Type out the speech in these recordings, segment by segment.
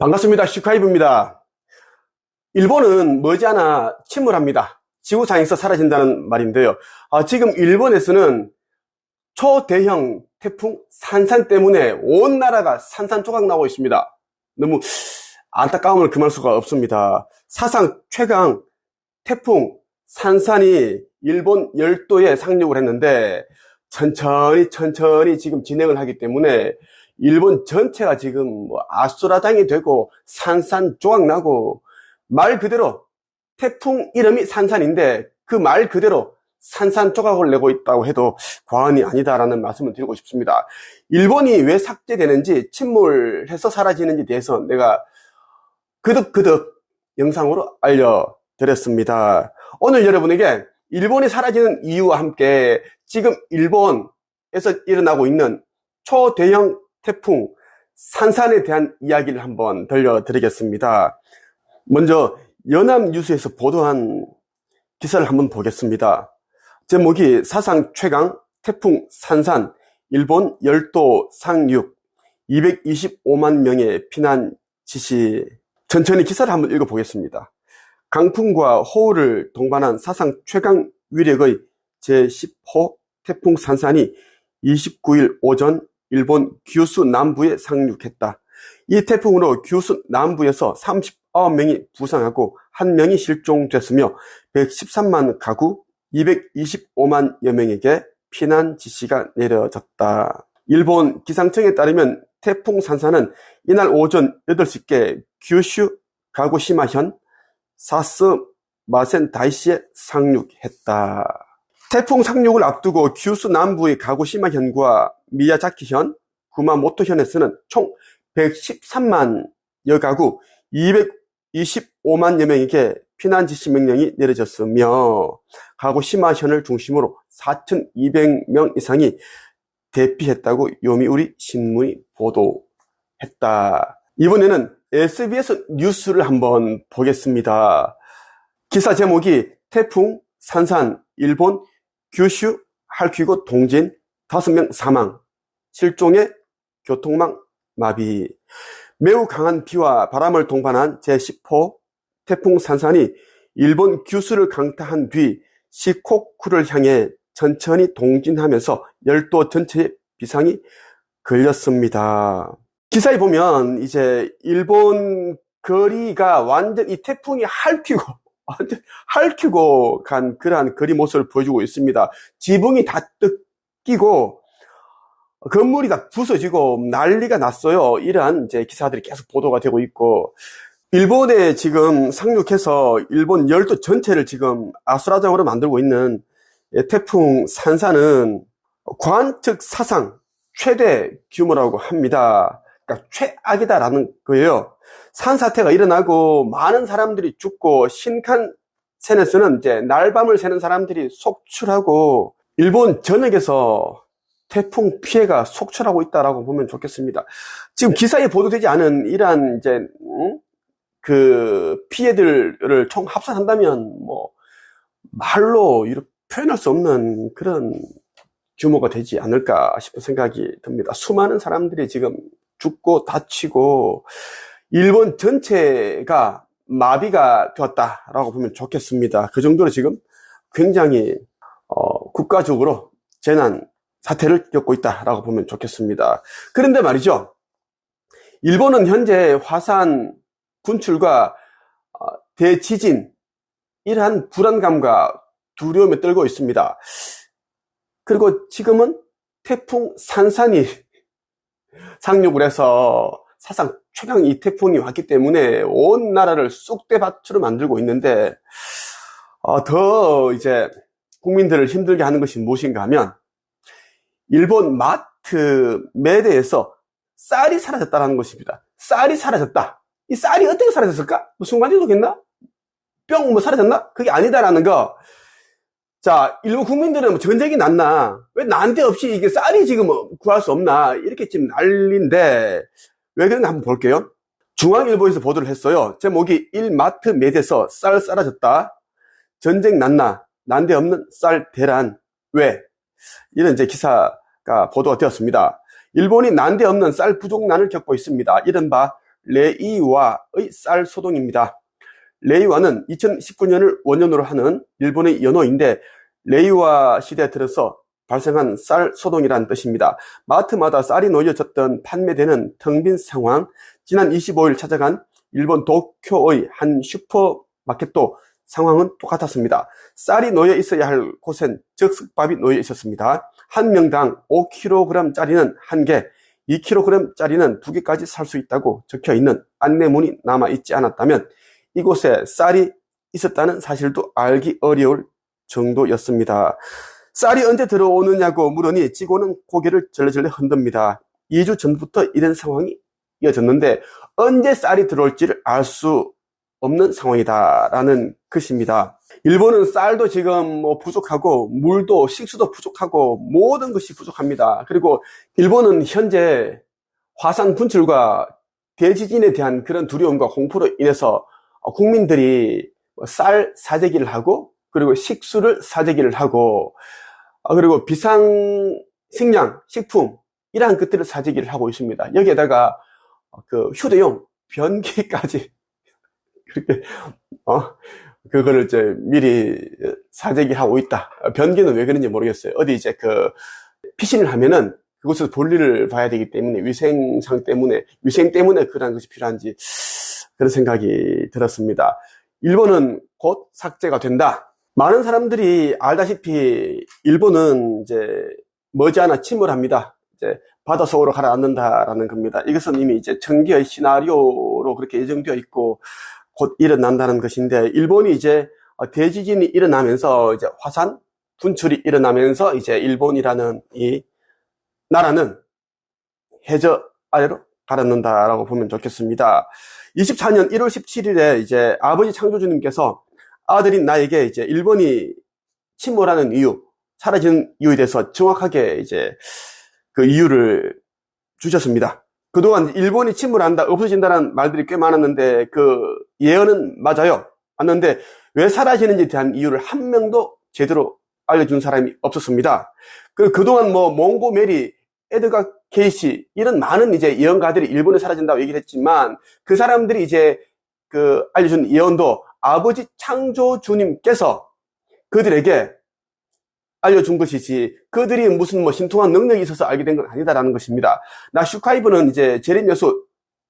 반갑습니다. 슈카이브입니다. 일본은 머지않아 침몰합니다. 지구상에서 사라진다는 말인데요. 지금 일본에서는 초대형 태풍 산산 때문에 온 나라가 산산조각 나고 있습니다. 너무 안타까움을 금할 수가 없습니다. 사상 최강 태풍 산산이 일본 열도에 상륙을 했는데 천천히 지금 진행을 하기 때문에 일본 전체가 지금 아수라장이 되고 산산조각 나고, 말 그대로 태풍 이름이 산산인데 그 말 그대로 산산조각을 내고 있다고 해도 과언이 아니다라는 말씀을 드리고 싶습니다. 일본이 왜 삭제되는지, 침몰해서 사라지는지 대해서 내가 그득 영상으로 알려드렸습니다. 오늘 여러분에게 일본이 사라지는 이유와 함께 지금 일본에서 일어나고 있는 초대형 태풍 산산에 대한 이야기를 한번 들려드리겠습니다. 먼저 연합뉴스에서 보도한 기사를 한번 보겠습니다. 제목이 사상 최강 태풍 산산, 일본 열도 상륙, 225만 명의 피난 지시. 천천히 기사를 한번 읽어보겠습니다. 강풍과 호우를 동반한 사상 최강 위력의 제10호 태풍 산산이 29일 오전 일본 규슈 남부에 상륙했다. 이 태풍으로 규슈 남부에서 39명이 부상하고 1명이 실종됐으며 113만 가구 225만여 명에게 피난 지시가 내려졌다. 일본 기상청에 따르면 태풍 산산은 이날 오전 8시께 규슈 가고시마현 사스 마센다이시에 상륙했다. 태풍 상륙을 앞두고 규슈 남부의 가고시마현과 미야자키현, 구마모토현에서는 총 113만여 가구 225만여 명에게 피난 지시 명령이 내려졌으며 가고시마현을 중심으로 4,200명 이상이 대피했다고 요미우리 신문이 보도했다. 이번에는 SBS 뉴스를 한번 보겠습니다. 기사 제목이 태풍 산산, 일본 규슈 할퀴고 동진 5명 사망, 실종의 교통망 마비. 매우 강한 비와 바람을 동반한 제10호 태풍 산산이 일본 규슈를 강타한 뒤 시코쿠를 향해 천천히 동진하면서 열도 전체에 비상이 걸렸습니다. 기사에 보면 이제 일본 거리가 완전 이 태풍이 핥히고 간 그러한 거리 모습을 보여주고 있습니다. 지붕이 다 뜯기고 건물이 다 부서지고 난리가 났어요. 이러한 이제 기사들이 계속 보도가 되고 있고, 일본에 지금 상륙해서 일본 열도 전체를 지금 아수라장으로 만들고 있는 태풍 산산은 관측 사상 최대 규모라고 합니다. 그러니까 최악이다라는 거예요. 산사태가 일어나고 많은 사람들이 죽고, 신칸센에서는 이제 날밤을 새는 사람들이 속출하고, 일본 전역에서 태풍 피해가 속출하고 있다라고 보면 좋겠습니다. 지금 기사에 보도되지 않은 이러한 이제 그 피해들을 총 합산한다면 말로 이렇게 표현할 수 없는 그런 규모가 되지 않을까 싶은 생각이 듭니다. 수많은 사람들이 지금 죽고 다치고 일본 전체가 마비가 되었다라고 보면 좋겠습니다. 그 정도로 지금 굉장히 국가적으로 재난 사태를 겪고 있다라고 보면 좋겠습니다. 그런데 말이죠, 일본은 현재 화산 분출과 대지진, 이러한 불안감과 두려움에 떨고 있습니다. 그리고 지금은 태풍 산산이 상륙을 해서 사상 최강 이 태풍이 왔기 때문에 온 나라를 쑥대밭으로 만들고 있는데, 더 이제 국민들을 힘들게 하는 것이 무엇인가 하면, 일본 마트 매대에서 쌀이 사라졌다는 것입니다. 쌀이 사라졌다. 이 쌀이 어떻게 사라졌을까? 순간이동했나? 뿅 사라졌나? 그게 아니다라는 거. 자, 일본 국민들은 전쟁이 났나? 왜 난데없이 이게 쌀이 지금 구할 수 없나? 이렇게 지금 난리인데 왜 그런가 한번 볼게요. 중앙일보에서 보도를 했어요. 제목이 일마트 매대에서 쌀 사라졌다. 전쟁 났나? 난데없는 쌀 대란. 왜? 이런 이제 기사가 보도가 되었습니다. 일본이 난데없는 쌀 부족난을 겪고 있습니다. 이른바 레이와의 쌀 소동입니다. 레이와는 2019년을 원년으로 하는 일본의 연호인데 레이와 시대에 들어서 발생한 쌀 소동이라는 뜻입니다. 마트마다 쌀이 놓여졌던 판매되는 텅 빈 상황. 지난 25일 찾아간 일본 도쿄의 한 슈퍼마켓도 상황은 똑같았습니다. 쌀이 놓여 있어야 할 곳엔 즉석밥이 놓여 있었습니다. 한 명당 5kg짜리는 1개, 2kg짜리는 2개까지 살 수 있다고 적혀있는 안내문이 남아있지 않았다면 이곳에 쌀이 있었다는 사실도 알기 어려울 정도였습니다. 쌀이 언제 들어오느냐고 물으니 직원은 고개를 절레절레 흔듭니다. 2주 전부터 이런 상황이 이어졌는데 언제 쌀이 들어올지를 알 수 없는 상황이다라는 것입니다. 일본은 쌀도 지금 부족하고 물도 식수도 부족하고 모든 것이 부족합니다. 그리고 일본은 현재 화산 분출과 대지진에 대한 그런 두려움과 공포로 인해서 국민들이 쌀 사재기를 하고 그리고 식수를 사재기를 하고 그리고 비상식량, 식품 이러한 것들을 사재기를 하고 있습니다. 여기에다가 그 휴대용 변기까지 그렇게 그거를 이제 미리 사재기하고 있다. 변기는 왜 그런지 모르겠어요. 어디 이제 그 피신을 하면은 그곳에서 볼일을 봐야 되기 때문에 위생 때문에 그런 것이 필요한지 그런 생각이 들었습니다. 일본은 곧 삭제가 된다. 많은 사람들이 알다시피 일본은 이제 머지않아 침몰합니다. 이제 바다 속으로 가라앉는다라는 겁니다. 이것은 이미 이제 전기의 시나리오로 그렇게 예정되어 있고 곧 일어난다는 것인데 일본이 이제 대지진이 일어나면서 이제 화산 분출이 일어나면서 이제 일본이라는 이 나라는 해저 아래로 가라앉는다라고 보면 좋겠습니다. 24년 1월 17일에 이제 아버지 창조주님께서 아들인 나에게 이제 일본이 침몰하는 이유, 사라지는 이유에 대해서 정확하게 이제 그 이유를 주셨습니다. 그동안 일본이 침몰한다, 없어진다는 말들이 꽤 많았는데 그 예언은 맞는데 왜 사라지는지에 대한 이유를 한 명도 제대로 알려준 사람이 없었습니다. 그동안 몽고 메리, 에드가 케이시 이런 많은 이제 예언가들이 일본에 사라진다고 얘기를 했지만 그 사람들이 이제 그 알려준 예언도 아버지 창조주님께서 그들에게 알려준 것이지 그들이 무슨 신통한 능력이 있어서 알게 된 건 아니다라는 것입니다. 나 슈카이브는 이제 제레미야서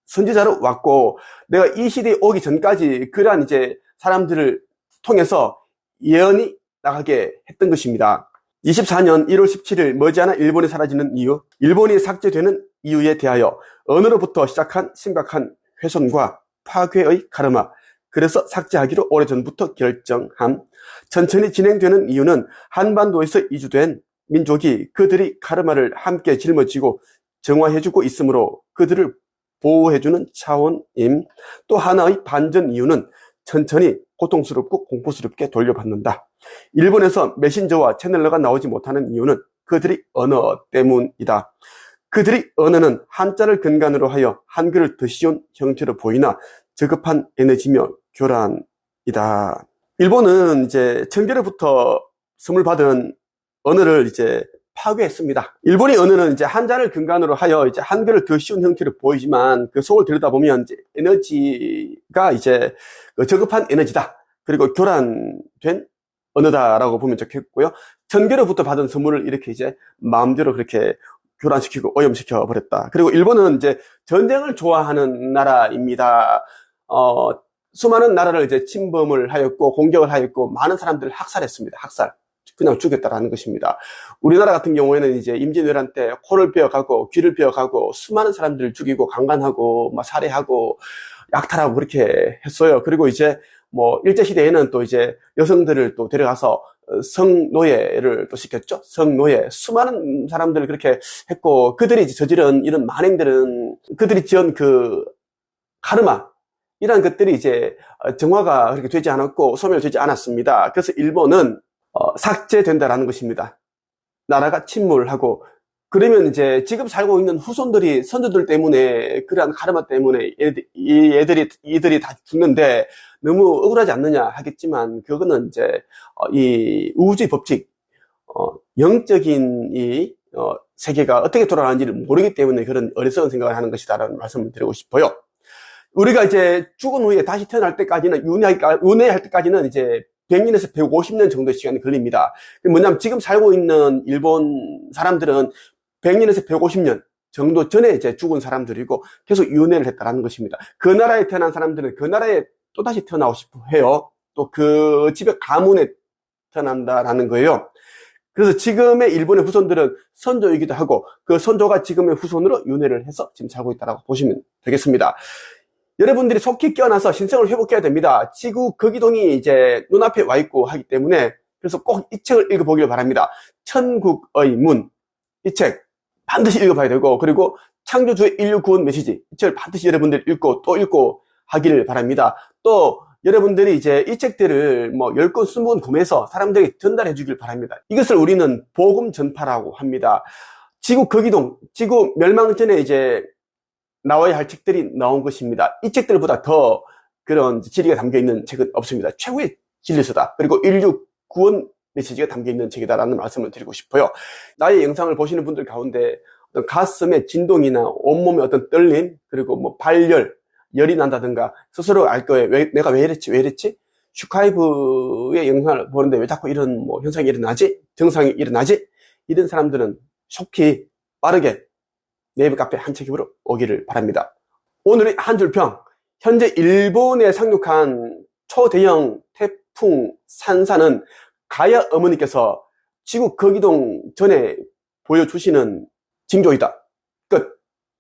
선지자로 왔고 내가 이 시대에 오기 전까지 그러한 이제 사람들을 통해서 예언이 나가게 했던 것입니다. 24년 1월 17일 머지않아 일본이 사라지는 이유, 일본이 삭제되는 이유에 대하여 언어로부터 시작한 심각한 훼손과 파괴의 카르마, 그래서 삭제하기로 오래전부터 결정함. 천천히 진행되는 이유는 한반도에서 이주된 민족이 그들이 카르마를 함께 짊어지고 정화해주고 있으므로 그들을 보호해주는 차원임. 또 하나의 반전 이유는 천천히 고통스럽고 공포스럽게 돌려받는다. 일본에서 메신저와 채널러가 나오지 못하는 이유는 그들의 언어 때문이다. 그들의 언어는 한자를 근간으로 하여 한글을 더 쉬운 형태로 보이나 저급한 에너지며 교란이다. 일본은 이제 청결로부터 선물 받은 언어를 이제 파괴했습니다. 일본의 언어는 이제 한자를 근간으로 하여 이제 한글을 더 쉬운 형태로 보이지만 그 속을 들여다보면 이제 에너지가 이제 저급한 에너지다. 그리고 교란된 언어다라고 보면 좋겠고요. 청결로부터 받은 선물을 이렇게 이제 마음대로 그렇게 교란시키고 오염시켜 버렸다. 그리고 일본은 이제 전쟁을 좋아하는 나라입니다. 수많은 나라를 이제 침범을 하였고 공격을 하였고 많은 사람들을 학살했습니다. 학살. 그냥 죽였다라는 것입니다. 우리나라 같은 경우에는 이제 임진왜란 때 코를 베어가고 귀를 베어가고 수많은 사람들을 죽이고 강간하고 살해하고 약탈하고 그렇게 했어요. 그리고 이제 일제시대에는 또 이제 여성들을 또 데려가서 성노예를 또 시켰죠. 성노예. 수많은 사람들을 그렇게 했고 그들이 저지른 이런 만행들은 그들이 지은 그 카르마 이런 것들이 이제 정화가 그렇게 되지 않았고 소멸되지 않았습니다. 그래서 일본은 삭제된다라는 것입니다. 나라가 침몰하고 그러면 이제 지금 살고 있는 후손들이 선조들 때문에 그러한 카르마 때문에 이들이 다 죽는데 너무 억울하지 않느냐 하겠지만 그거는 이제 이 우주의 법칙, 영적인 이 세계가 어떻게 돌아가는지를 모르기 때문에 그런 어리석은 생각을 하는 것이다라는 말씀을 드리고 싶어요. 우리가 이제 죽은 후에 다시 태어날 때까지는, 윤회할 때까지는 이제 100년에서 150년 정도의 시간이 걸립니다. 뭐냐면 지금 살고 있는 일본 사람들은 100년에서 150년 정도 전에 이제 죽은 사람들이고 계속 윤회를 했다라는 것입니다. 그 나라에 태어난 사람들은 그 나라에 또다시 태어나고 싶어 해요. 또 그 집의 가문에 태어난다라는 거예요. 그래서 지금의 일본의 후손들은 선조이기도 하고 그 선조가 지금의 후손으로 윤회를 해서 지금 살고 있다고 보시면 되겠습니다. 여러분들이 속히 깨어나서 신성을 회복해야 됩니다. 지구 거기동이 이제 눈앞에 와 있고 하기 때문에 그래서 꼭 이 책을 읽어보길 바랍니다. 천국의 문, 이 책 반드시 읽어봐야 되고, 그리고 창조주의 인류 구원 메시지, 이 책을 반드시 여러분들이 읽고 또 읽고 하기를 바랍니다. 또 여러분들이 이제 이 책들을 뭐 10권, 20권 구매해서 사람들에게 전달해 주길 바랍니다. 이것을 우리는 복음 전파라고 합니다. 지구 거기동, 지구 멸망 전에 이제 나와야 할 책들이 나온 것입니다. 이 책들보다 더 그런 진리가 담겨있는 책은 없습니다. 최고의 진리서다. 그리고 인류 구원 메시지가 담겨있는 책이다라는 말씀을 드리고 싶어요. 나의 영상을 보시는 분들 가운데 어떤 가슴의 진동이나 온몸의 어떤 떨림, 그리고 뭐 발열, 열이 난다든가 스스로 알 거예요. 내가 왜 이랬지? 슈카이브의 영상을 보는데 왜 자꾸 이런 뭐 현상이 일어나지? 증상이 일어나지? 이런 사람들은 속히 빠르게 네이버 카페 한책임으로 오기를 바랍니다. 오늘의 한 줄 평. 현재 일본에 상륙한 초대형 태풍 산사는 가야 어머니께서 지구 거기동 전에 보여주시는 징조이다.